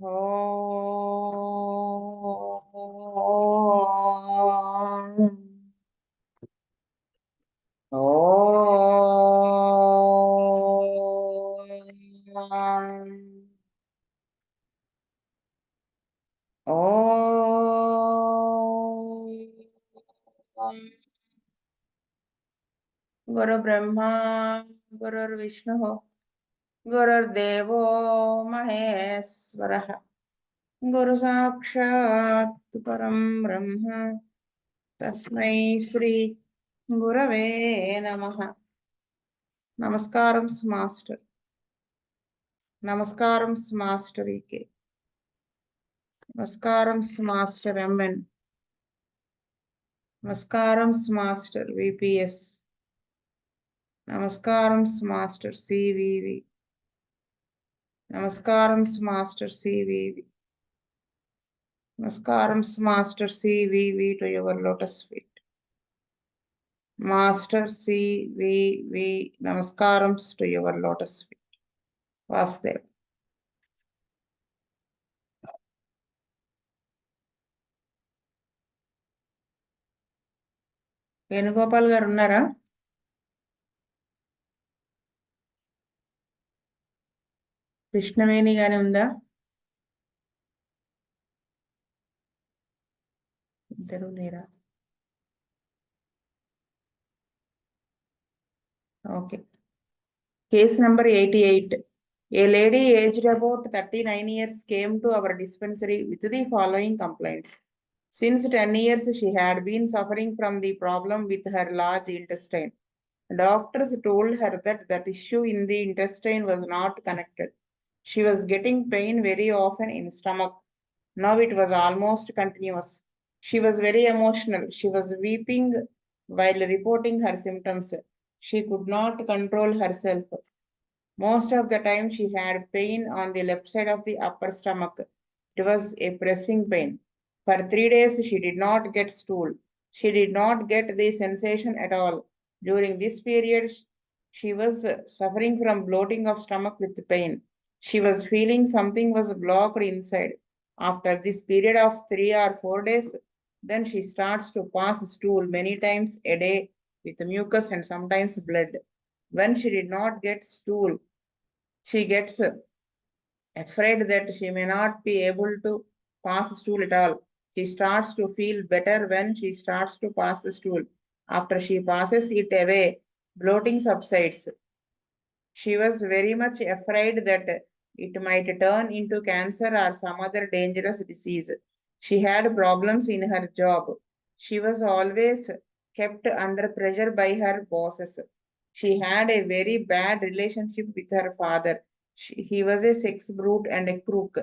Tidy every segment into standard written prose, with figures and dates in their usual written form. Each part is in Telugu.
Om. Om. Om. Guru Brahma, Guru Vishnu, Guru Devo Maheswara, Guru Sakshat Param Brahma, Tasmai Sri Gurave Namaha. Namaskaram, Master. Namaskaram, Master E.K. Namaskaram, Master M.N. Namaskaram, Master V.P.S. Namaskaram, Master C.V.V. Namaskaram, Master C.V.V. Namaskaram, Master C.V.V. to your lotus feet. Master C.V.V. Namaskarams to your lotus feet. Vasudev. Venugopal గారు ఉన్నారా? కృష్ణవేణి గాని ఉందా? ఇద్దరు లేరా? Okay. Case number 88. A lady aged about 39 years came to our dispensary with the following complaints. Since 10 years, she had been suffering from the problem with her large intestine. Doctors told her that the tissue in the intestine was not connected. She was getting pain very often in stomach. Now it was almost continuous. She was very emotional. She was weeping while reporting her symptoms. She could not control herself. Most of the time she had pain on the left side of the upper stomach. It was a pressing pain. For 3 days she did not get stool. She did not get the sensation at all. During this period, she was suffering from bloating of stomach with pain. She was feeling something was blocked inside. After this period of 3 or 4 days, then she starts to pass stool many times a day with mucus and sometimes blood. When she did not get stool, she gets afraid that she may not be able to pass stool at all. She starts to feel better when she starts to pass the stool. After she passes it away, bloating subsides. She was very much afraid that it might turn into cancer or some other dangerous disease. She had problems in her job. She was always kept under pressure by her bosses. She had a very bad relationship with her father. He was a sex brute and a crook.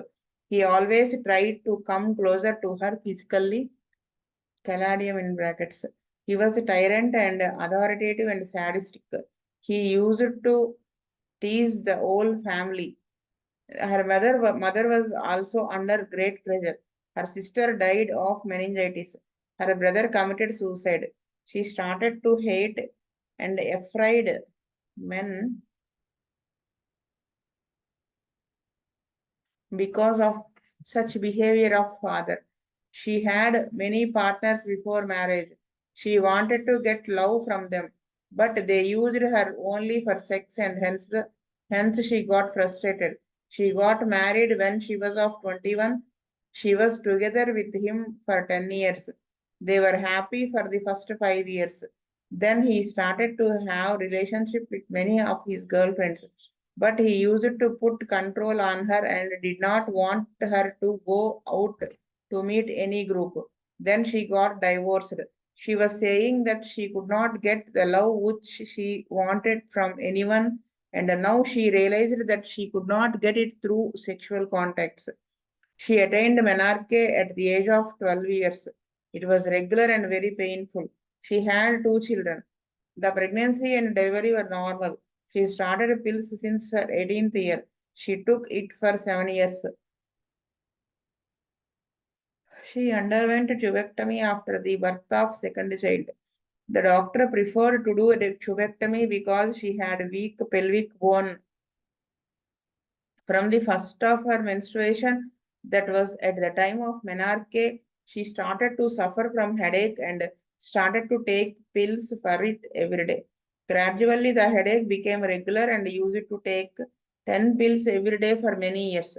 He always tried to come closer to her physically. Caladium in brackets. He was a tyrant and authoritative and sadistic. He used to tease the whole family. Her mother was also under great pressure. Her sister died of meningitis. Her brother committed suicide. She started to hate and afraid men because of such behavior of father. She had many partners before marriage. She wanted to get love from them, but they used her only for sex and hence she got frustrated. She got married when she was of 21. She was together with him for 10 years. They were happy for the first 5 years. Then he started to have relationship with many of his girlfriends, but he used to put control on her and did not want her to go out to meet any group. Then she got divorced. She was saying that she could not get the love which she wanted from anyone, and now she realized that she could not get it through sexual contacts. She attained menarche at the age of 12 years. It was regular and very painful. She had 2 children. The pregnancy and delivery were normal. She started pills since her 18th year. She took it for 7 years. She underwent tubectomy after the birth of second child. The doctor preferred to do a tubectomy because she had weak pelvic bone. From the first of her menstruation, That was at the time of menarche. She started to suffer from headache and started to take pills for it every day. Gradually, the headache became regular and used to take 10 pills every day for many years.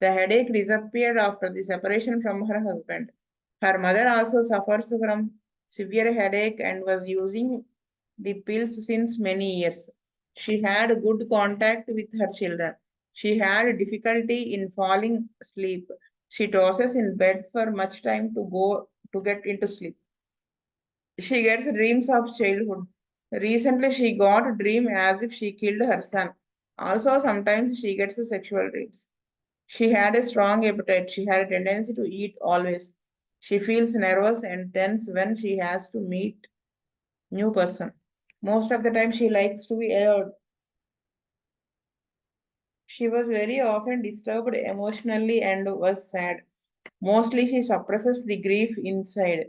The headache disappeared after the separation from her husband. Her mother also suffers from severe headache and was using the pills since many years. She had good contact with her children. She had difficulty in falling asleep. She tosses in bed for much time to get into sleep. She gets dreams of childhood. Recently, she got a dream as if she killed her son. Also, sometimes she gets sexual dreams. She had a strong appetite. She had a tendency to eat always. She feels nervous and tense when she has to meet new person. Most of the time, she likes to be alone. She was very often disturbed emotionally and was sad. Mostly she suppresses the grief inside.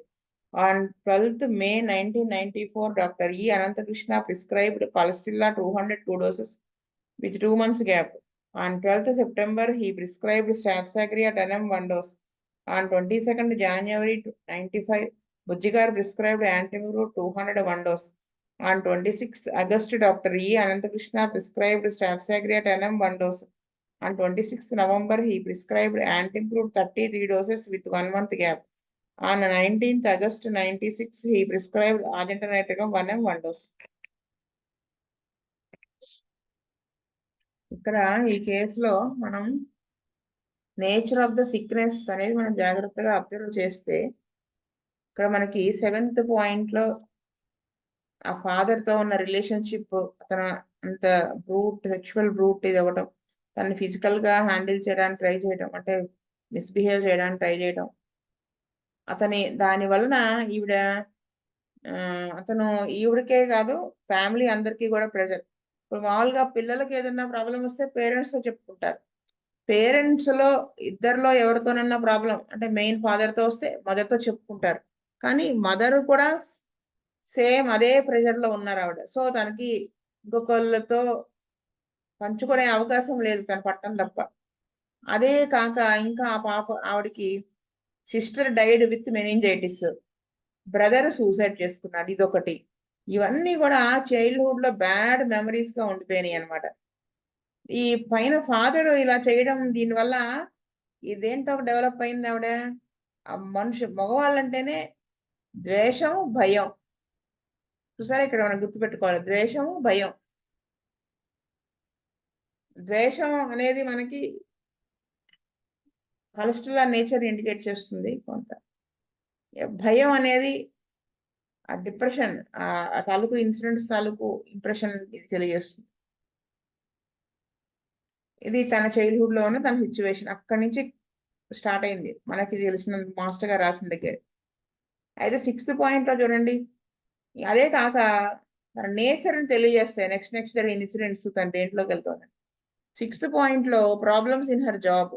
On 12th May 1994, Dr. E. Ananta Krishna prescribed Palestilla 202 doses with 2 months gap. On 12th September, he prescribed Staphysagria 10 1 dose. On 22nd January 95, Bujikar prescribed Antimuro 201 dose. On 26th August, Dr. E. Anantakrishna prescribed Staphysagria 10 1 dose. On 26th November, he prescribed Antimuro 33 doses with 1 month gap. On 19th August 96, he prescribed Argentinitricum 1 1 dose. ఇక్కడ ఈ కేసులో మనం నేచర్ ఆఫ్ ద సిక్నెస్ అనేది మనం జాగ్రత్తగా అబ్జర్వ్ చేస్తే ఇక్కడ మనకి 7th పాయింట్ లో ఆ ఫాదర్ తో ఉన్న రిలేషన్షిప్ అతను అంత సెక్షువల్ బ్రూట్ ఇది అవ్వటం తనని ఫిజికల్ గా హ్యాండిల్ చేయడానికి ట్రై చేయడం అంటే మిస్బిహేవ్ చేయడానికి ట్రై చేయడం దాని వలన ఈవిడ అతను ఈవిడకే కాదు ఫ్యామిలీ అందరికీ కూడా ప్రెషర్. ఇప్పుడు మామూలుగా పిల్లలకి ఏదైనా ప్రాబ్లం వస్తే పేరెంట్స్ తో చెప్పుకుంటారు. పేరెంట్స్ లో ఇద్దరిలో ఎవరితోనన్నా ప్రాబ్లం అంటే మెయిన్ ఫాదర్ తో వస్తే మదర్ తో చెప్పుకుంటారు. కానీ మదర్ కూడా సేమ్ అదే ప్రెషర్ లో ఉన్నారు ఆవిడ. సో తనకి ఇంకొకళ్ళతో పంచుకునే అవకాశం లేదు తన పట్టం తప్ప. అదే కాక ఇంకా ఆ పాప ఆవిడకి sister died with meningitis, brother suicide చేసుకున్నాడు, ఇదొకటి. ఇవన్నీ కూడా చైల్డ్హుడ్ లో బ్యాడ్ మెమరీస్ గా ఉండిపోయినాయి అనమాట. ఈ పైన ఫాదర్ ఇలా చేయడం దీనివల్ల ఇదేంటో డెవలప్ అయింది ఆవిడ. ఆ మగవాళ్ళంటేనే ద్వేషం భయం. చూసారా ఇక్కడ మనం గుర్తుపెట్టుకోవాలి, ద్వేషము భయం. ద్వేషం అనేది మనకి కలెస్ట్రాల్ నేచర్ ఇండికేట్ చేస్తుంది కొంత. భయం అనేది ఆ డిప్రెషన్ ఆ తాలూకు ఇన్సిడెంట్స్ తాలూకు ఇంప్రెషన్ తెలియజేస్తుంది. ఇది తన చైల్డ్హుడ్ లో ఉన్న తన సిచ్యువేషన్ అక్కడి నుంచి స్టార్ట్ అయింది మనకి తెలిసిన మాస్టర్ గారు రాసిన దగ్గర. అయితే 6th పాయింట్ లో చూడండి, అదే కాక తన నేచర్ ని తెలియజేస్తాయి నెక్స్ట్ జరిగిన ఇన్సిడెంట్స్ తన దేంట్లోకి వెళ్తుంది. 6th పాయింట్ లో problems in her job,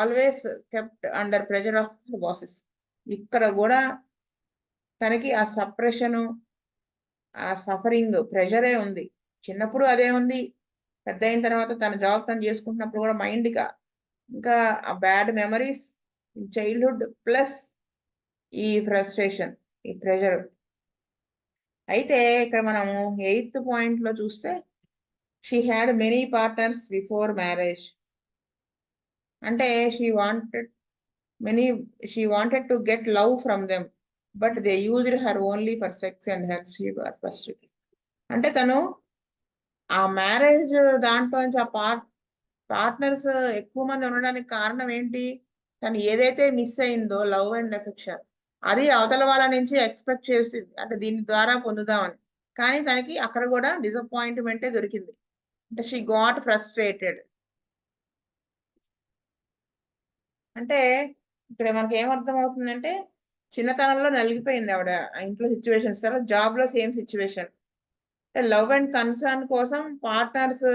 always kept under pressure of her bosses. ఇక్కడ కూడా తనకి ఆ సప్రెషన్ ఆ సఫరింగ్ ప్రెషరే ఉంది. చిన్నప్పుడు అదే ఉంది, పెద్ద అయిన తర్వాత తన జాబ్ తను చేసుకుంటున్నప్పుడు కూడా మైండ్గా ఇంకా ఆ బ్యాడ్ మెమరీస్ చైల్డ్హుడ్ ప్లస్ ఈ ఫ్రస్ట్రేషన్ ఈ ప్రెషర్. అయితే ఇక్కడ మనము 8th పాయింట్ లో చూస్తే she had many partners before marriage. అంటే she wanted to get love from them but they used her only for sex and her she were frustrated. అంటే తను ఆ మ్యారేజ్ దాంట్లో నుంచి ఆ పార్ట్నర్స్ ఎక్కువ మంది ఉండడానికి కారణం ఏంటి, తను ఏదైతే మిస్ అయిందో లవ్ అండ్ ఎఫెక్షన్ అది అవతల వాళ్ళ నుంచి ఎక్స్పెక్ట్ చేసింది అంటే దీని ద్వారా పొందుదామని. కానీ తనకి అక్కడ కూడా డిసప్పాయింట్మెంటే దొరికింది. అంటే షీ గాట్ ఫ్రస్ట్రేటెడ్. అంటే ఇక్కడ మనకి ఏమర్థం అవుతుందంటే చిన్నతనంలో నలిగిపోయింది ఆవిడ ఆ ఇంట్లో సిచ్యువేషన్స్, తర్వాత జాబ్ లో same situation. Love and concern కోసం పార్ట్నర్స్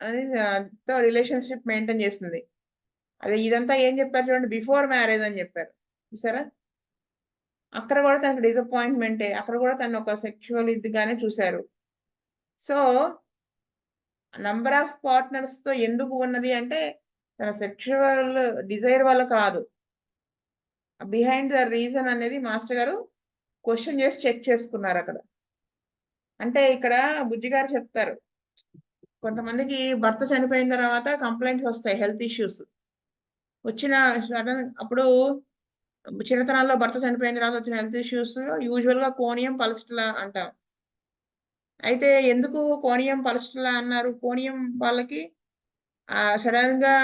అని తో రిలేషన్షిప్ మెయింటైన్ చేస్తుంది. అదే ఇదంతా ఏం చెప్పారు చూడండి, బిఫోర్ మ్యారేజ్ అని చెప్పారు చూసారా. అక్కడ కూడా తనకు డిసప్పాయింట్మెంటే, అక్కడ కూడా తను ఒక సెక్షువల్ ఇదిగానే చూశారు. సో నంబర్ ఆఫ్ పార్ట్నర్స్ తో ఎందుకు ఉన్నది అంటే తన సెక్షువల్ డిజైర్ వల్ల కాదు. బిహైండ్ ద రీజన్ అనేది మాస్టర్ గారు క్వశ్చన్ చేసి చెక్ చేసుకున్నారు అక్కడ. అంటే ఇక్కడ బుజ్జి గారు చెప్తారు, కొంతమందికి భర్త చనిపోయిన తర్వాత కంప్లైంట్స్ వస్తాయి, హెల్త్ ఇష్యూస్ వచ్చిన సడన్ అప్పుడు చిన్నతనాల్లో భర్త చనిపోయిన తర్వాత వచ్చిన హెల్త్ ఇష్యూస్ యూజువల్ గా కోనియం పల్స్టులా అంటాం. అయితే ఎందుకు కోనియం పల్స్టులా అన్నారు? కోనియం వాళ్ళకి సడన్ గా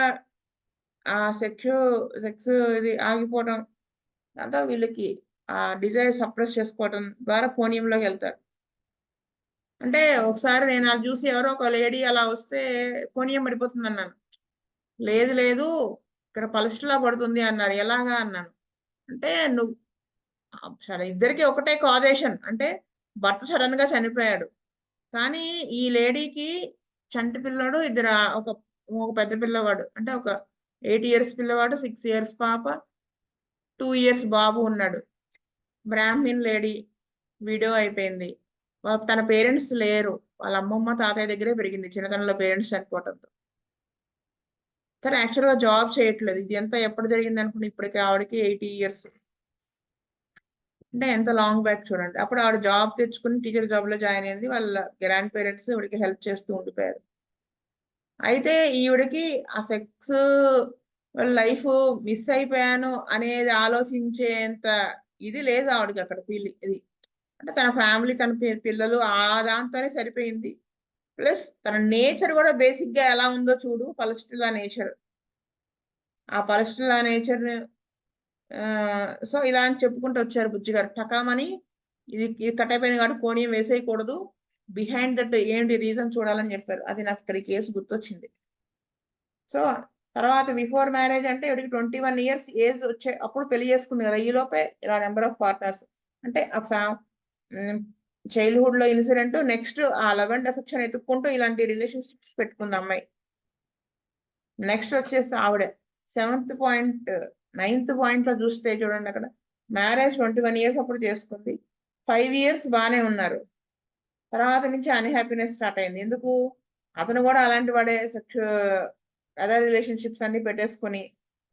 ఆ సెక్స్ ఇది ఆగిపోవడం, అంతా వీళ్ళకి ఆ డిజైర్ సప్రెస్ చేసుకోవడం ద్వారా కోనియంలోకి వెళ్తారు. అంటే ఒకసారి నేను అది చూసి ఎవరో ఒక లేడీ అలా వస్తే కోనియం పడిపోతుంది అన్నాను. లేదు లేదు ఇక్కడ పల్స్టులా పడుతుంది అన్నారు. ఎలాగా అన్నాను. అంటే నువ్వు ఇద్దరికి ఒకటే కాజేషన్, అంటే భర్త సడన్ గా చనిపోయాడు, కానీ ఈ లేడీకి చంటి పిల్లడు ఇద్దరు, ఒక ఒక పెద్ద పిల్లవాడు, అంటే ఒక 8 years పిల్లవాడు, 6 years పాప, 2 years బాబు ఉన్నాడు. బ్రాహ్మిన్ లేడీ, విడో అయిపోయింది. తన పేరెంట్స్ లేరు, వాళ్ళ అమ్మమ్మ తాతయ్య దగ్గరే పెరిగింది చిన్నతనంలో పేరెంట్స్ చనిపోవడంతో. తను యాక్చువల్గా జాబ్ చేయట్లేదు. ఇది ఎంత ఎప్పుడు జరిగింది అనుకుని, ఇప్పటికి ఆవిడకి 80 years, అంటే ఎంత లాంగ్ బ్యాక్ చూడండి. అప్పుడు ఆవిడ జాబ్ తెచ్చుకుని టీచర్ జాబ్ లో జాయిన్ అయింది. వాళ్ళ గ్రాండ్ పేరెంట్స్ ఈవిడికి హెల్ప్ చేస్తూ ఉండిపోయారు. అయితే ఈవిడికి ఆ సెక్స్ లైఫ్ మిస్ అయిపోయాను అనేది ఆలోచించేంత ఇది లేదు ఆవిడకి అక్కడ ఫీలింగ్ ఇది. అంటే తన ఫ్యామిలీ, తన పిల్లలు ఆ దాంతోనే సరిపోయింది. ప్లస్ తన నేచర్ కూడా బేసిక్ గా ఎలా ఉందో చూడు, పలస్టిలా నేచర్. ఆ పలస్టిలా నేచర్ సో ఇలా అని చెప్పుకుంటూ వచ్చారు బుజ్జి గారు. టకామని ఇది కట్ అయిపోయింది కాబట్టి కోణియం వేసేయకూడదు, బిహైండ్ దట్ ఏంటి రీజన్ చూడాలని చెప్పారు. అది నాకు ఇక్కడ కేసు గుర్తొచ్చింది. సో తర్వాత బిఫోర్ మ్యారేజ్ అంటే ఇక్కడికి 21 years ఏజ్ వచ్చే అప్పుడు పెళ్లి చేసుకుంది కదా, ఈ లోపే ఇలా నెంబర్ ఆఫ్ పార్ట్నర్స్. అంటే ఆ చైల్డ్హుడ్ లో ఇన్సిడెంట్, నెక్స్ట్ ఆ లవ్ అండ్ అఫెక్షన్ ఎత్తుక్కుంటూ ఇలాంటి రిలేషన్షిప్స్ పెట్టుకుంది అమ్మాయి. నెక్స్ట్ వచ్చేసి ఆవిడ 7th point 9th point లో చూస్తే చూడండి, అక్కడ మ్యారేజ్ 21 years అప్పుడు చేసుకుంది. 5 years బాగానే ఉన్నారు. తర్వాత నుంచి అన్హ్యాపీనెస్ స్టార్ట్ అయింది. ఎందుకు? అతను కూడా అలాంటి వాడే, అదర్ రిలేషన్షిప్స్ అన్ని పెట్టేసుకుని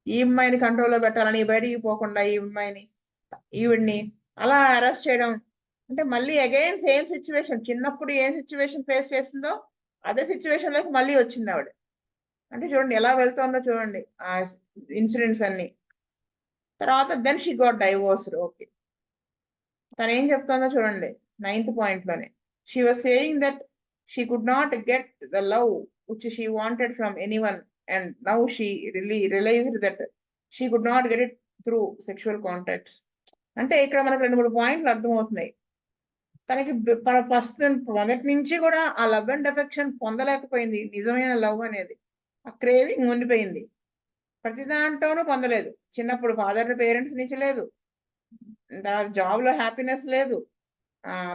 ఈ అమ్మాయిని కంట్రోల్లో పెట్టాలని, బయటికి పోకుండా ఈ అమ్మాయిని ఈవిడ్ని అలా అరెస్ట్ చేయడం. అంటే మళ్ళీ అగైన్ సేమ్ సిచ్యువేషన్, చిన్నప్పుడు ఏం సిచ్యువేషన్ ఫేస్ చేసిందో అదే సిచ్యువేషన్ లోకి మళ్ళీ వచ్చింది ఆవిడ. అంటే చూడండి ఎలా వెళ్తుందో చూడండి ఆ ఇన్సిడెంట్స్ అన్ని. తర్వాత then she got divorced. Okay, తను ఏం చెప్తుందో చూడండి 9th point లోనే. She was saying that she could not get the love which she wanted from anyone, and now she realised that she could not get it through sexual contacts. అంటే ఇక్కడ మనకు 2-3 పాయింట్లు అర్థమవుతున్నాయి. తనకి ఫస్ట్ మొదటి నుంచి కూడా ఆ లవ్ అండ్ అఫెక్షన్ పొందలేకపోయింది, నిజమైన లవ్ అనేది. ఆ క్రేవింగ్ ఉండిపోయింది. ప్రతి దాంట్లోనూ పొందలేదు. చిన్నప్పుడు ఫాదర్ పేరెంట్స్ నుంచి లేదు, తర్వాత జాబ్ లో హ్యాపీనెస్ లేదు,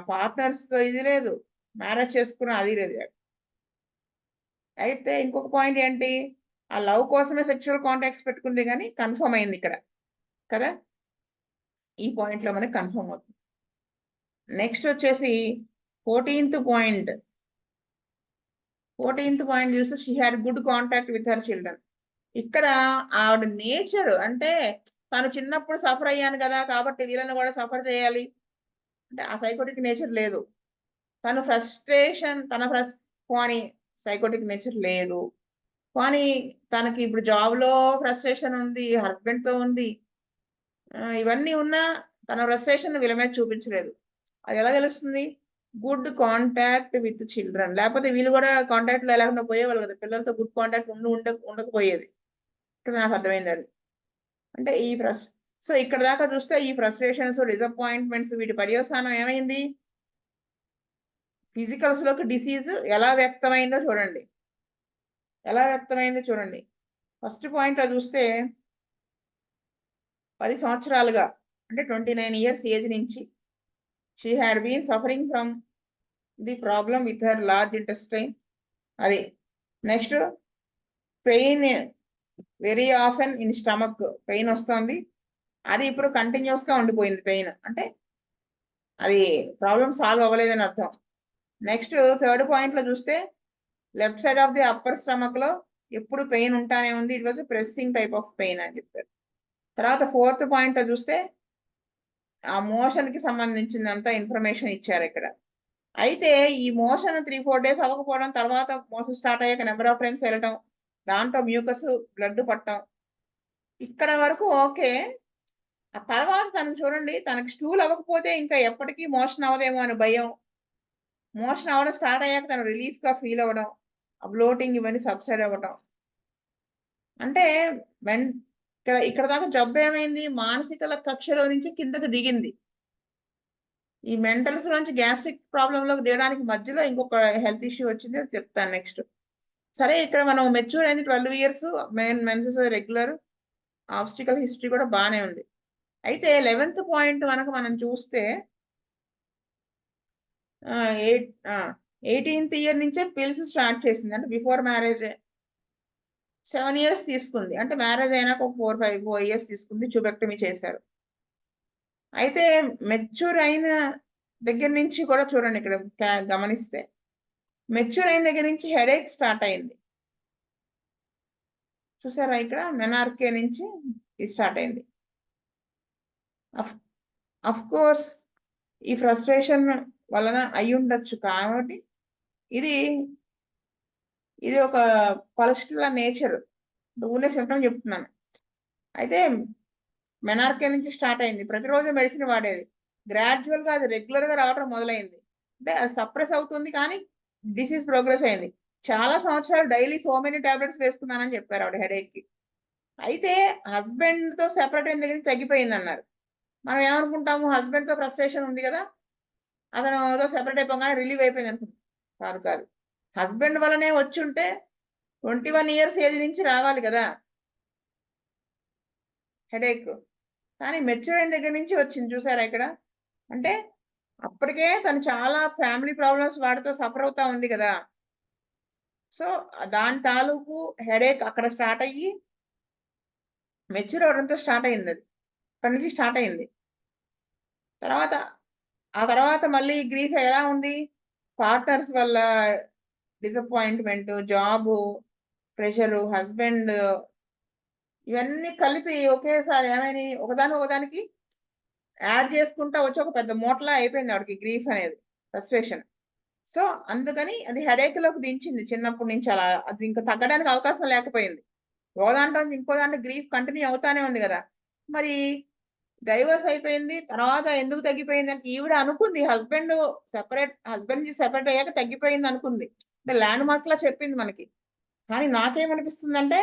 పార్ట్నర్స్ తో ఇది లేదు, మ్యారేజ్ చేసుకున్న అది లేదు. అయితే ఇంకొక పాయింట్ ఏంటి, ఆ లవ్ కోసమే సెక్షువల్ కాంటాక్ట్స్ పెట్టుకుంది కానీ కన్ఫర్మ్ అయింది ఇక్కడ కదా. ఈ పాయింట్ లో మనకి కన్ఫర్మ్ అవుతుంది. నెక్స్ట్ వచ్చేసి 14th point. 14th point చూస్తే she had good contact with her children. ఇక్కడ ఆవిడ నేచర్ అంటే తను చిన్నప్పుడు సఫర్ అయ్యాను కదా కాబట్టి వీళ్ళని కూడా సఫర్ చేయాలి అంటే ఆ సైకోటిక్ నేచర్ లేదు. తను ఫ్రస్ట్రేషన్, కానీ సైకోటిక్ నేచర్ లేదు. కానీ తనకి ఇప్పుడు జాబ్ లో ఫ్రస్ట్రేషన్ ఉంది, హస్బెండ్ తో ఉంది, ఇవన్నీ ఉన్నా తన ఫ్రస్ట్రేషన్ వీళ్ళ మీద చూపించలేదు. అది ఎలా తెలుస్తుంది? Good contact with children. లేకపోతే వీళ్ళు కూడా కాంటాక్ట్ లో ఎలా పోయేవాళ్ళు కదా, పిల్లలతో గుడ్ కాంటాక్ట్ ఉండకపోయేది. ఇక్కడ నాకు అర్థమైంది అది. అంటే ఈ సో ఇక్కడ దాకా చూస్తే ఈ ఫ్రస్ట్రేషన్స్, డిసప్పాయింట్మెంట్స్ వీటి పర్యవసానం ఏమైంది? ఫిజికల్స్ లోకి డిసీజ్ ఎలా వ్యక్తమైందో చూడండి, ఎలా వ్యక్తమైందో చూడండి. ఫస్ట్ పాయింట్ లో చూస్తే 10 సంవత్సరాలుగా అంటే 29 years ఏజ్ నుంచి she had been suffering from the problem with her large intestine. అది next pain, very often in stomach pain వస్తుంది. అది ఇప్పుడు కంటిన్యూస్ గా ఉండిపోయింది పెయిన్, అంటే అది ప్రాబ్లమ్ సాల్వ్ అవ్వలేదని అర్థం. నెక్స్ట్ 3rd point లో చూస్తే left side of the upper stomach లో ఎప్పుడు పెయిన్ ఉంటానే ఉంది. It was pressing type of pain అని చెప్పారు. తర్వాత 4th పాయింట్ చూస్తే ఆ మోషన్ కి సంబంధించినంత ఇన్ఫర్మేషన్ ఇచ్చారు ఇక్కడ. అయితే ఈ మోషన్ 3-4 డేస్ అవ్వకపోవడం, తర్వాత మోషన్ స్టార్ట్ అయ్యాక నెంబర్ ఆఫ్ టైమ్స్ వెళ్ళటం, దాంట్లో మ్యూకస్ బ్లడ్ పట్టడం, ఇక్కడ వరకు ఓకే. ఆ తర్వాత తనకు చూడండి, తనకి స్టూల్ అవ్వకపోతే ఇంకా ఎప్పటికీ మోషన్ అవ్వదేమో అని భయం, మోషన్ అవ్వడం స్టార్ట్ అయ్యాక తను రిలీఫ్ గా ఫీల్ అవ్వడం, ఆ బ్లోటింగ్ ఇవన్నీ సబ్సైడ్ అవ్వడం. అంటే ఇక్కడ దాకా జబ్బు ఏమైంది, మానసిక కక్షలో నుంచి కిందకి దిగింది. ఈ మెంటల్స్ నుంచి గ్యాస్ట్రిక్ ప్రాబ్లంలోకి దిగడానికి మధ్యలో ఇంకొక హెల్త్ ఇష్యూ వచ్చింది, అది చెప్తాను నెక్స్ట్. సరే, ఇక్కడ మనం మెచ్యూర్ అయింది 12 years, menses regular, obstacle history కూడా బాగానే ఉంది. అయితే 11th పాయింట్ కనుక మనం చూస్తే 18th ఇయర్ నుంచే పిల్స్ స్టార్ట్ చేసింది. అంటే బిఫోర్ మ్యారేజ్ 7 years తీసుకుంది. అంటే మ్యారేజ్ అయినాక ఒక 4 years తీసుకుంది, ట్యూబెక్టమీ చేశారు. అయితే మెచ్యూర్ అయిన దగ్గర నుంచి కూడా చూడండి, ఇక్కడ గమనిస్తే మెచ్యూర్ అయిన దగ్గర నుంచి హెడేక్ స్టార్ట్ అయింది. చూసారా, ఇక్కడ మెనార్కే నుంచి స్టార్ట్ అయింది. అఫ్ కోర్స్ ఈ ఫ్రస్ట్రేషన్ వలన అయి ఉండొచ్చు. కాబట్టి ఇది ఒక పర్సనల్ నేచర్, ఊనే సిమ్టమ్ చెప్తున్నాను. అయితే మెనార్కే నుంచి స్టార్ట్ అయింది. ప్రతిరోజు మెడిసిన్ వాడేది, గ్రాడ్యువల్ గా అది రెగ్యులర్ గా రావడం మొదలైంది. అంటే అది సప్రెస్ అవుతుంది, కానీ డిసీజ్ ప్రోగ్రెస్ అయింది. చాలా సంవత్సరాలు డైలీ సో మెనీ టాబ్లెట్స్ వేసుకున్నానని చెప్పారు ఆవిడ హెడేక్ కి. అయితే హస్బెండ్ తో సెపరేట్ అయిన దగ్గర తగ్గిపోయింది అన్నారు. మనం ఏమనుకుంటాము, హస్బెండ్ తో ఫ్రస్ట్రేషన్ ఉంది కదా, అతను సెపరేట్ అయిపోగానే రిలీవ్ అయిపోయింది అనుకుంటాం. కాదు కాదు, హస్బెండ్ వల్లనే వచ్చి ఉంటే 21 years ఏజ్ నుంచి రావాలి కదా హెడేక్, కానీ మెచ్యూర్ అయిన దగ్గర నుంచి వచ్చింది. చూసారా ఇక్కడ, అంటే అప్పటికే తను చాలా ఫ్యామిలీ ప్రాబ్లమ్స్ వాటితో సఫర్ అవుతా ఉంది కదా. సో దాని తాలూకు హెడేక్ అక్కడ స్టార్ట్ అయ్యి మెచ్యూర్ అవడంతో స్టార్ట్ అయింది. అది అక్కడి నుంచి స్టార్ట్ అయింది. ఆ తర్వాత మళ్ళీ గ్రీఫ్ ఎలా ఉంది, పార్ట్నర్స్ వల్ల డిసప్పాయింట్మెంట్, జాబ్ ప్రెషరు, హస్బెండ్, ఇవన్నీ కలిపి ఒకేసారి ఏమైనా ఒకదానికి యాడ్ చేసుకుంటా వచ్చి ఒక పెద్ద మూటలా అయిపోయింది ఆవిడకి గ్రీఫ్ అనేది, ఫ్రస్ట్రేషన్. సో అందుకని అది హెడేక్ లోకి దించింది చిన్నప్పటి నుంచి. అలా అది ఇంకా తగ్గడానికి అవకాశం లేకపోయింది. ఓ దాంట్లో ఇంకో దాంట్లో గ్రీఫ్ కంటిన్యూ అవుతానే ఉంది కదా. మరి డైవర్స్ అయిపోయింది, తర్వాత ఎందుకు తగ్గిపోయింది అంటే ఈవిడ అనుకుంది హస్బెండ్ నుంచి సెపరేట్ అయ్యాక తగ్గిపోయింది అనుకుంది. అంటే ల్యాండ్ మార్క్ లా చెప్పింది మనకి. కానీ నాకేమనిపిస్తుందంటే,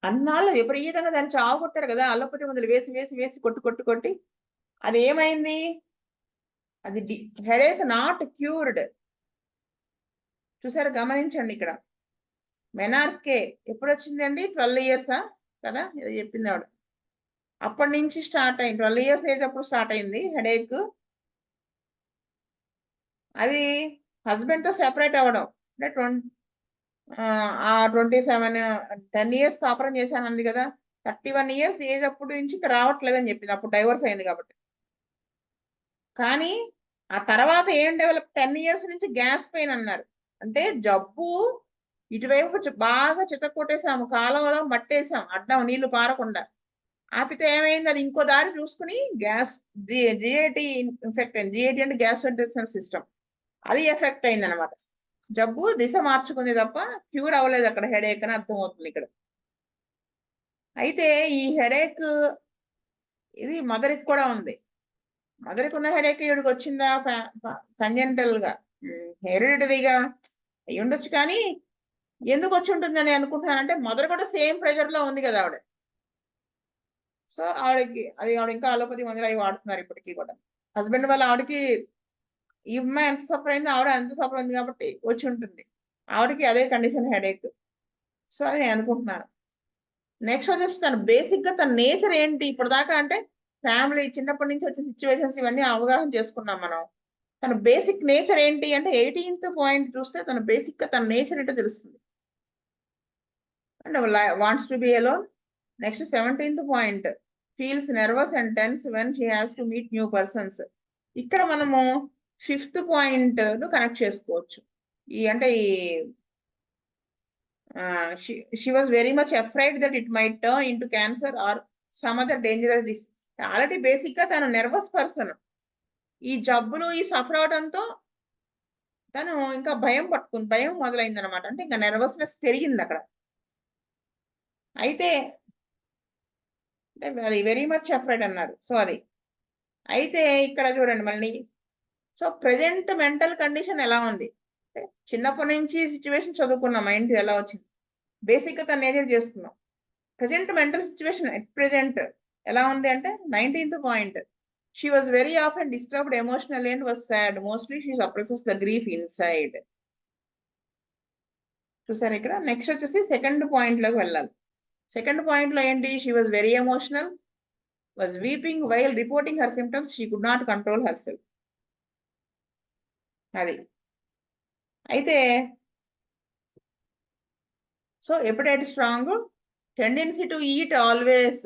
అన్నాళ్ళు విపరీతంగా దాన్ని చావు కొట్టారు కదా, అల్లపతి మందులు వేసి వేసి వేసి కొట్టి అది ఏమైంది, అది హెడేక్ నాట్ క్యూర్డ్. చూసారు, గమనించండి ఇక్కడ. మెనార్కే ఎప్పుడు వచ్చిందండి, 12 years కదా ఇది చెప్పింది ఆవిడ. అప్పటి నుంచి స్టార్ట్ అయింది, 12 years ఏజ్ అప్పుడు స్టార్ట్ అయింది హెడేక్. అది హస్బెండ్ తో సెపరేట్ అవ్వడం, అంటే 10 years కాపురం చేశాను అంది కదా, 31 years ఏజ్ అప్పుడు నుంచి ఇంకా రావట్లేదని చెప్పింది. అప్పుడు డైవర్స్ అయింది కాబట్టి. కానీ ఆ తర్వాత ఏం డెవలప్, 10 years నుంచి గ్యాస్ పెయిన్ అన్నారు. అంటే జబ్బు ఇటువైపు బాగా చితక్కొట్టేసాము, కాలువలో మట్టేసాం అడ్డం నీళ్లు పారకుండా. ఆపితే ఏమైంది, అది ఇంకో దారి చూసుకుని గ్యాస్ జిఐటి ఇన్ఫెక్ట్ అయింది. జిఐటి అంటే గ్యాస్ వెంటిలేషన్ సిస్టమ్, అది ఎఫెక్ట్ అయింది అనమాట. జబ్బు దిశ మార్చుకుంది తప్ప క్యూర్ అవ్వలేదు అక్కడ హెడేక్ అని అర్థమవుతుంది ఇక్కడ. అయితే ఈ హెడేక్ ఇది మదర్కి కూడా ఉంది. మదర్కి ఉన్న హెడేక్ ఈవిడికి వచ్చిందా, కంజెంటల్ గా హెరిడిటరీగా అయి ఉండొచ్చు. కానీ ఎందుకు వచ్చి ఉంటుందని అనుకుంటున్నానంటే, మదర్ కూడా సేమ్ ప్రెషర్ లో ఉంది కదా ఆవిడ. సో ఆవిడకి ఆవిడ ఇంకా అలోపతి మందులు అవి వాడుతున్నారు ఇప్పటికీ కూడా. హస్బెండ్ వల్ల ఆవిడకి ఈ అమ్మాయి ఎంత సఫర్ అయిందో ఆవిడ ఎంత సఫర్ అయింది కాబట్టి వచ్చి ఉంటుంది. ఆవిడకి అదే కండిషన్ హెడేక్. సో అది నేను అనుకుంటున్నాను. నెక్స్ట్ వచ్చేసి తన బేసిక్ గా తన నేచర్ ఏంటి ఇప్పటిదాకా అంటే, ఫ్యామిలీ చిన్నప్పటి నుంచి వచ్చే సిచ్యువేషన్స్ ఇవన్నీ అవగాహన చేసుకున్నాం మనం. తన బేసిక్ నేచర్ ఏంటి అంటే 18th పాయింట్ చూస్తే తన బేసిక్ గా తన నేచర్ ఏంటో తెలుస్తుంది. And wants to be alone. Next 17th point, feels nervous and tense when she has to meet new persons. ఇక్కడ మనము 5th పాయింట్ ను కనెక్ట్ చేసుకోవచ్చు. అంటే she was very much afraid that it might turn into cancer or some other dangerous disease. Already basic గా తను నెర్వస్ పర్సన్. ఈ జబ్బులు ఈ సఫర్ అవడంతో తను ఇంకా భయం మొదలైంది అనమాట. అంటే ఇంకా నెర్వస్నెస్ పెరిగింది అక్కడ. అయితే అది వెరీ మచ్ అఫ్రైడ్ అన్నారు. సో అది అయితే ఇక్కడ చూడండి మళ్ళీ. సో ప్రెజెంట్ మెంటల్ కండిషన్ ఎలా ఉంది? చిన్నప్పటి నుంచి సిచ్యువేషన్ చదువుకున్నాం, మైండ్ ఎలా వచ్చింది, బేసిక్ గా తను నేచర్ చేసుకున్నాం. Present mental situation at present ఎలా ఉంది అంటే 19th point. She was very often disturbed emotionally and was sad. Mostly she suppresses the grief inside. చూసారు ఇక్కడ. నెక్స్ట్ వచ్చేసి సెకండ్ పాయింట్ లోకి వెళ్ళాలి. సెకండ్ పాయింట్ లో ఏంటి? She was very emotional, was weeping while reporting her symptoms. She could not control her self. అది అయితే సో ఎప్పుడైతే strong tendency to eat always.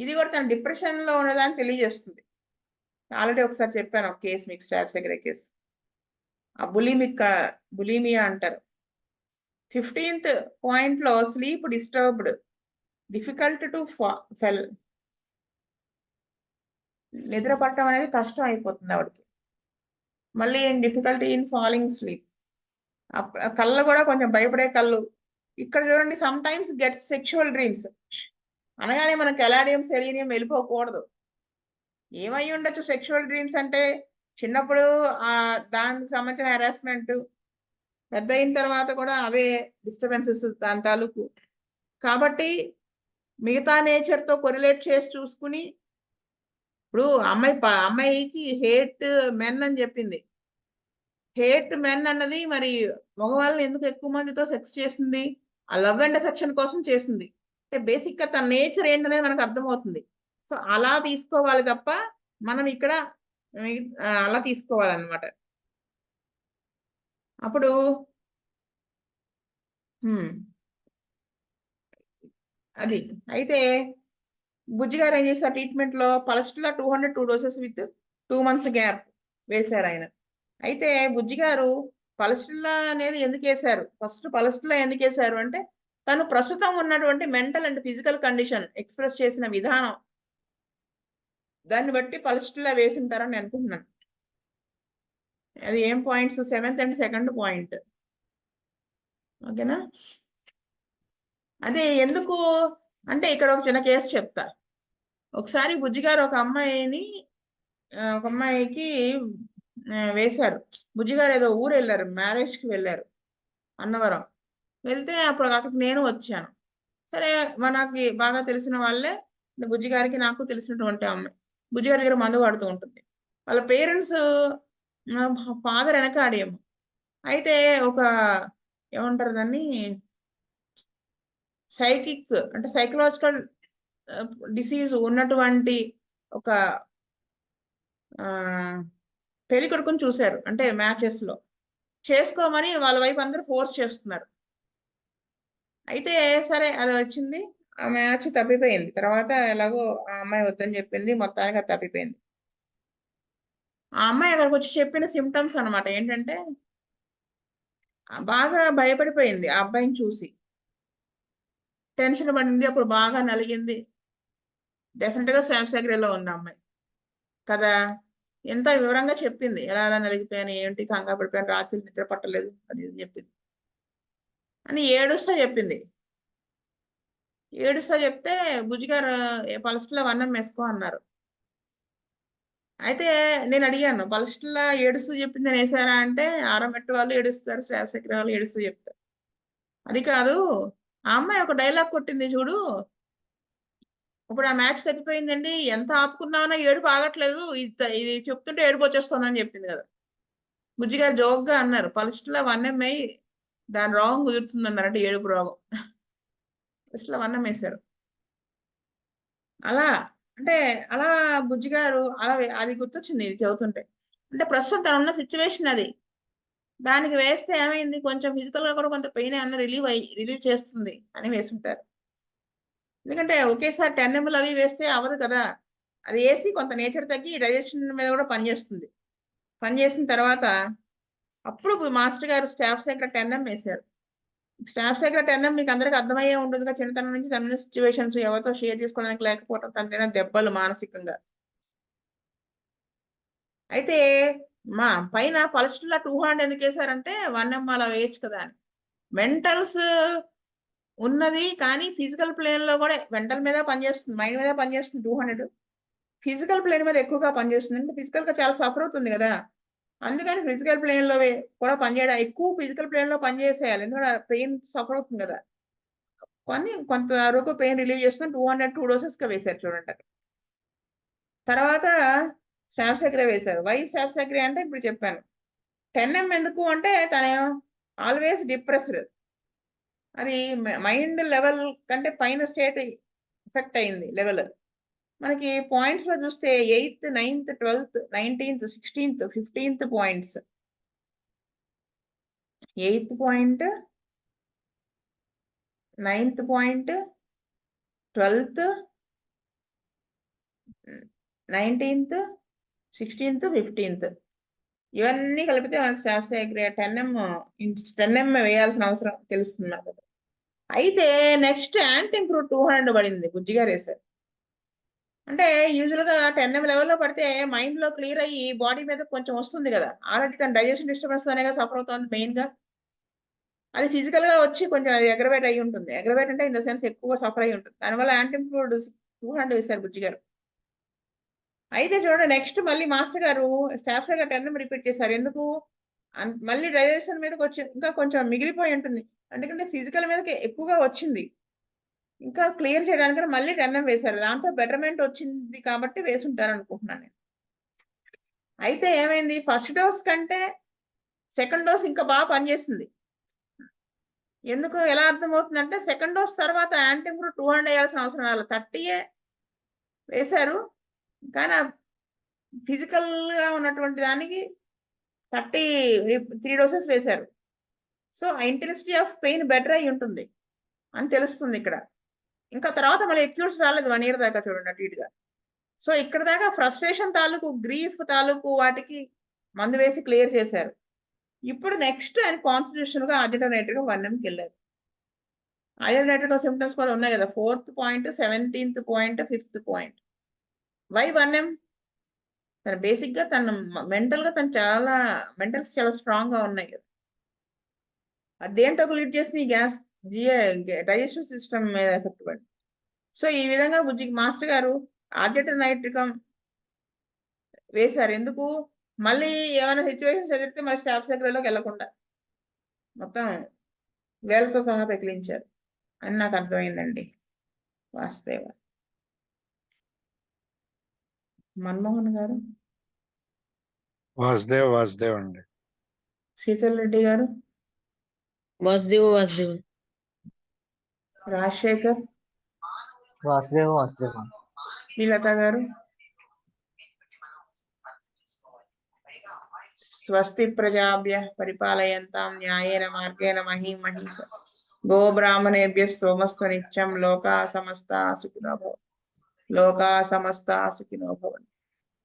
ఇది కూడా తన డిప్రెషన్ లో ఉన్నదాన్ని తెలియజేస్తుంది. ఆల్రెడీ ఒకసారి చెప్పాను ఒక కేసు మీకు, స్టాఫ్ సెక్రటరీ కేసు. ఆ బులిమియా అంటారు. 15th పాయింట్ లో స్లీప్ డిస్టర్బ్డ్, డిఫికల్ట్ టు ఫెల్. నిద్ర పట్టడం అనేది కష్టం అయిపోతుంది ఆవిడకి. మళ్ళీ డిఫికల్టీ ఇన్ ఫాలింగ్ స్లీప్. కళ్ళు కూడా కొంచెం భయపడే కళ్ళు. ఇక్కడ చూడండి, some times gets sexual dreams అనగానే మనకు ఎలాడియం సెలీనియం వెళ్ళిపోకూడదు. ఏమై ఉండొచ్చు సెక్షువల్ డ్రీమ్స్ అంటే? చిన్నప్పుడు దానికి సంబంధించిన హెరాస్మెంట్, పెద్ద అయిన తర్వాత కూడా అవే డిస్టర్బెన్సెస్ దాని తాలూకు. కాబట్టి మిగతా నేచర్ తో కొరిలేట్ చేసి చూసుకుని, ఇప్పుడు అమ్మాయికి హేట్ మెన్ అని చెప్పింది. హేట్ మెన్ అన్నది మరి మగవాళ్ళని ఎందుకు ఎక్కువ మందితో సెక్స్ చేసింది? ఆ లవ్ అండ్ అఫెక్షన్ కోసం చేసింది. అంటే బేసిక్ గా తన నేచర్ ఏంటనేది మనకు అర్థమవుతుంది. సో అలా తీసుకోవాలి తప్ప మనం ఇక్కడ అలా తీసుకోవాలన్నమాట. అప్పుడు అది అయితే బుజ్జి గారు ఏం చేశారు? ట్రీట్మెంట్ లో పలస్టిలా 202 doses విత్ 2 months గ్యాప్ వేశారు ఆయన. అయితే బుజ్జి గారు పలస్టిలా అనేది ఎందుకు వేశారు? ఫస్ట్ పలస్టిలా ఎందుకు వేశారు అంటే, తను ప్రస్తుతం ఉన్నటువంటి mental and physical condition express చేసిన విధానం, దాన్ని బట్టి పలస్టిలా వేసింటారని నేను అనుకుంటున్నాను. అది ఏం points? 7th and 2nd point. ఓకేనా? అదే ఎందుకు అంటే ఇక్కడ ఒక చిన్న కేసు చెప్తా. ఒకసారి బుజ్జి గారు ఒక అమ్మాయికి వేశారు. బుజ్జి గారు ఏదో ఊరు వెళ్ళారు, మ్యారేజ్ కి వెళ్ళారు అన్నవరం. వెళ్తే అప్పుడు అక్కడికి నేను వచ్చాను. సరే, మనకి బాగా తెలిసిన వాళ్ళే బుజ్జి గారికి, నాకు తెలిసినటువంటి అమ్మాయి. బుజ్జి గారి దగ్గర మందు వాడుతూ ఉంటుంది. వాళ్ళ పేరెంట్స్ ఫాదర్ వెనకాడేమో. అయితే ఒక ఏమంటారు దాన్ని, సైకిక్ అంటే సైకలాజికల్ డిసీజ్ ఉన్నటువంటి ఒక పెళ్లి కొడుకుని చూశారు. అంటే మ్యాచెస్ లో చేసుకోమని వాళ్ళ వైపు అందరూ ఫోర్స్ చేస్తున్నారు. అయితే సరే అది వచ్చింది, ఆ మ్యాచ్ తప్పిపోయింది. తర్వాత ఎలాగో ఆ అమ్మాయి వద్దని చెప్పింది, మొత్తానికి అది తప్పిపోయింది. ఆ అమ్మాయి అక్కడికి వచ్చి చెప్పిన సిమ్టమ్స్ అనమాట ఏంటంటే, బాగా భయపడిపోయింది ఆ అబ్బాయిని చూసి, టెన్షన్ పడింది, అప్పుడు బాగా నలిగింది. డెఫినెట్ గా శాంసగ్రేలో ఉంది అమ్మాయి కదా. ఎంత వివరంగా చెప్పింది, ఎలా ఎలా నలిగిపోయాను, ఏంటి కంగారు పడిపోయాను, రాత్రి నిద్ర పట్టలేదు, అది చెప్పింది అని ఏడుస్తా చెప్పింది. ఏడుస్తా చెప్తే బుజ్జిగారు పలస్ట్లో వన్నం వేసుకో అన్నారు. అయితే నేను అడిగాను, పలస్ట్లో ఏడుస్తూ చెప్పింది అని వేసారా అంటే, ఆరమెట్టు వాళ్ళు ఏడుస్తారు, శ్రావశక్రి వాళ్ళు ఏడుస్తూ చెప్తారు. అది కాదు, ఆ అమ్మాయి ఒక డైలాగ్ కొట్టింది చూడు, ఇప్పుడు ఆ మ్యాచ్ తగ్గిపోయిందండి, ఎంత ఆపుకున్నానో ఏడుపు ఆగట్లేదు, ఇది చెప్తుంటే ఏడుపు వచ్చేస్తుందని చెప్పింది కదా. బుజ్జిగారు జోక్గా అన్నారు, పలస్ట్లో వన్నం వేయి, దాని రోగం కుదురుతుంది అన్నారు. అంటే ఏడుపు రోగం. పలస్ట్లో వన్నం వేశారు. అలా అంటే అలా బుజ్జి గారు అలా అది గుర్తొచ్చింది ఇది చదువుతుంటే. అంటే ప్రస్తుతం తను ఉన్న సిచ్యువేషన్ అది. దానికి వేస్తే ఏమైంది, కొంచెం ఫిజికల్ గా కూడా కొంత పెయిన్ ఏమన్నా రిలీవ్ చేస్తుంది అని వేసుంటారు. ఎందుకంటే ఒకేసారి 10 ml అవి వేస్తే అవ్వదు కదా. అది వేసి కొంత నేచర్ తగ్గి డైజెషన్ మీద కూడా పనిచేస్తుంది. పనిచేసిన తర్వాత అప్పుడు మాస్టర్ గారు స్టాఫ్ సెక్రటరీ 10M వేశారు. స్టాఫ్ సెక్రటరీ 10M మీకు అందరికి అర్థమయ్యే ఉంటుందిగా, చిన్నతనం నుంచి తన సిచ్యువేషన్స్ ఎవరితో షేర్ చేసుకోవడానికి లేకపోవడం, తన దెబ్బలు మానసికంగా. అయితే మా పైన పల్స్టులా 200 ఎందుకు వేశారంటే 1M అలా వేయచ్చు కదా అని. మెంటల్స్ ఉన్నది కానీ ఫిజికల్ ప్లేన్ లో కూడా మెంటల్ మీద పనిచేస్తుంది, మైండ్ మీద పనిచేస్తుంది 200. ఫిజికల్ ప్లేన్ మీద ఎక్కువగా పనిచేస్తుంది, అంటే ఫిజికల్ గా చాలా సఫర్ అవుతుంది కదా, అందుకని ఫిజికల్ ప్లేన్ లో కూడా పనిచేయడం, ఎక్కువ ఫిజికల్ ప్లేన్ లో పనిచేసేయాలి, ఎందుకంటే పెయిన్ సఫర్ అవుతుంది కదా. కొంత వరకు పెయిన్ రిలీవ్ చేస్తుంది. 202 doses గా వేశారు చూడండి అక్కడ. తర్వాత స్టాఫ్ సెక్రటరీ వేశారు. వై స్టాఫ్ సెక్రటరీ అంటే ఇప్పుడు చెప్పాను. 10M ఎందుకు అంటే తన ఆల్వేస్ డిప్రెస్డ్, అది మైండ్ లెవెల్ కంటే పైన స్టేట్ ఎఫెక్ట్ అయింది లెవెల్. మనకి పాయింట్స్ లో చూస్తే 8th 9th 12th 19th 16th 15th points. 8th point, 9th point, 12th, 19th, 16th, 15th ఇవన్నీ కలిపితే మనకి స్టాఫ్ సెక్రటరీ 10M వేయాల్సిన అవసరం తెలుస్తుంది నాకు. అయితే నెక్స్ట్ యాంటీ ఇంప్రూవ్ 200 పడింది, బుజ్జి గారు వేశారు. అంటే యూజువల్ గా 10M లెవెల్లో పడితే మైండ్ లో క్లియర్ అయ్యి బాడీ మీద కొంచెం వస్తుంది కదా, ఆల్రెడీ తన డైజెషన్ డిస్టర్బెన్స్ తోనే సఫర్ అవుతుంది మెయిన్ గా. అది ఫిజికల్ గా వచ్చి కొంచెం అది అగ్రవేట్ అయ్యి ఉంటుంది. అగ్రవేట్ అంటే ఇన్ ద సెన్స్ ఎక్కువ సఫర్ అయ్యి ఉంటుంది, దానివల్ల యాంటీ ఇంప్రూవ్డ్ 200 వేశారు బుజ్జి గారు. అయితే చూడండి నెక్స్ట్ మళ్ళీ మాస్టర్ గారు స్టాఫ్ సెక్రటరీ 10M రిపీట్ చేశారు. ఎందుకు? మళ్ళీ డైజెషన్ మీదకి వచ్చి ఇంకా కొంచెం మిగిలిపోయి ఉంటుంది, ఎందుకంటే ఫిజికల్ మీదకి ఎక్కువగా వచ్చింది, ఇంకా క్లియర్ చేయడానికి మళ్ళీ 10M వేశారు. దాంతో బెటర్మెంట్ వచ్చింది కాబట్టి వేసుంటారు అనుకుంటున్నాను నేను. అయితే ఏమైంది, ఫస్ట్ డోస్ కంటే సెకండ్ డోస్ ఇంకా బాగా పనిచేస్తుంది. ఎందుకు ఎలా అర్థమవుతుందంటే సెకండ్ డోస్ తర్వాత యాంటీంప్రూవ్ 200 వేయాల్సిన అవసరం రాలేదు, 30 వేశారు. కానీ ఫిజికల్ గా ఉన్నటువంటి దానికి 33 doses వేశారు. So intensity of pain better అయి ఉంటుంది అని తెలుస్తుంది ఇక్కడ. ఇంకా తర్వాత మళ్ళీ ఎక్యూట్స్ రాలేదు 1 year దాకా చూడండి అటు ఇటుగా. సో ఇక్కడ దాకా ఫ్రస్ట్రేషన్ తాలూకు, గ్రీఫ్ తాలూకు వాటికి మందు వేసి క్లియర్ చేశారు. ఇప్పుడు నెక్స్ట్ ఆయన కాన్స్టిట్యూషన్ గా ఆల్టర్నేటివ్ గా 1Mకి వెళ్ళారు. ఆల్టర్నేటివ్ గా సిమ్టమ్స్ కూడా ఉన్నాయి కదా, 4th point, 17th point, 5th point. Why 1M? తన బేసిక్ గా తన మెంటల్ గా తను చాలా మెంటల్స్ చాలా స్ట్రాంగ్ గా ఉన్నాయి కదా, అదేంటో లీడ్ చేసిన గ్యాస్ డైజెషన్ సిస్టమ్ మీద ఎఫెక్ట్ పడి. సో ఈ విధంగా బుజ్జికి మాస్టర్ గారు ఆల్టర్నేటివ్ వేశారు. ఎందుకు? మళ్ళీ ఏమైనా సిచ్యువేషన్స్ ఎదిరితే మరి స్టాఫ్ సెక్రటరీలోకి వెళ్లకుండా మొత్తం వేలతో సహా పెకిలించారు అని నాకు అర్థమైందండి. వాస్తవ మన్మోహన్ గారు, వాసుదేవ్ అండి. శీతల్ రెడ్డి గారు, వాసుదేవ్ రాజశేఖర్, వాసుదేవ్ శ్రీలత గారు, స్వస్తి ప్రజాభ్య పరిపాలయంతాం న్యాయేన మార్గేణ మహీమహీష గో బ్రాహ్మణేభ్య సోమస్తు నిత్యం లోకా సమస్తా సుఖినో భవంతు. లోకా సమస్తా సుఖినో భవంతు.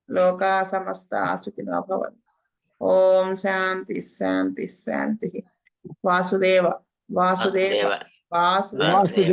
లోకా సమస్తా సుఖినో భవంతు. ఓం శాంతి శాంతి శాంతి. వాసుదేవ వాసుదేవ వాసుదేవ.